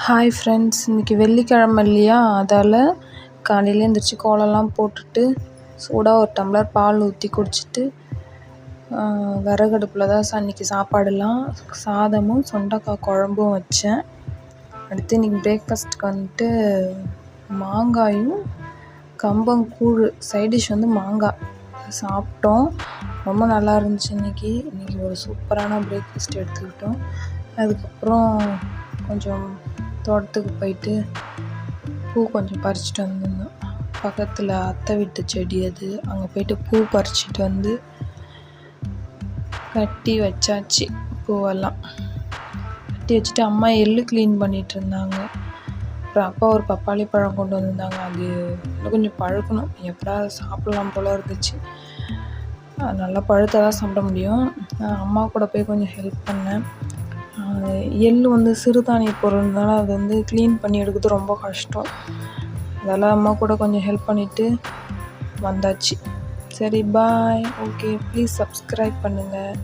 Hi friends, இன்றைக்கி வெள்ளிக்கிழமை இல்லையா, அதால் காலையில் எழுந்திரிச்சி கோலம்லாம் போட்டுட்டு சூடாக ஒரு டம்ளர் பால் ஊற்றி குடிச்சிட்டு விறகடுப்பில் தான் அன்றைக்கி சாப்பாடுலாம் சாதமும் சுண்டக்காய் குழம்பும் வச்சேன். அடுத்து இன்றைக்கி பிரேக்ஃபாஸ்ட்டுக்கு வந்துட்டு மாங்காயும் கம்பங்கூழ் சைடிஷ் மாங்காய் சாப்பிட்டோம். ரொம்ப நல்லா இருந்துச்சு. இன்றைக்கி ஒரு சூப்பரான பிரேக்ஃபாஸ்ட் எடுத்துக்கிட்டோம். அதுக்கப்புறம் கொஞ்சம் தோட்டத்துக்கு போயிட்டு பூ கொஞ்சம் பறிச்சிட்டு வந்திருந்தோம். பக்கத்தில் அத்தை வீட்டு செடி அது, அங்கே போயிட்டு பூ பறிச்சிட்டு வந்து கட்டி வச்சாச்சு. பூவெல்லாம் கட்டி வச்சுட்டு அம்மா எள்ளு க்ளீன் பண்ணிகிட்டு இருந்தாங்க. அப்புறம் அப்பா ஒரு பப்பாளி பழம் கொண்டு வந்திருந்தாங்க. அது இன்னும் கொஞ்சம் பழுக்கணும், எப்படா சாப்பிட்லாம் போல் இருந்துச்சு. நல்லா பழுத்தாக தான் சாப்பிட முடியும். அம்மா கூட போய் கொஞ்சம் ஹெல்ப் பண்ணேன். எள் சிறுதானிய பொருள்னால அது க்ளீன் பண்ணி எடுக்கிறது ரொம்ப கஷ்டம். அதெல்லாம் அம்மா கூட கொஞ்சம் ஹெல்ப் பண்ணிவிட்டு வந்தாச்சு. சரி, பாய். ஓகே, ப்ளீஸ் சப்ஸ்கிரைப் பண்ணுங்கள்.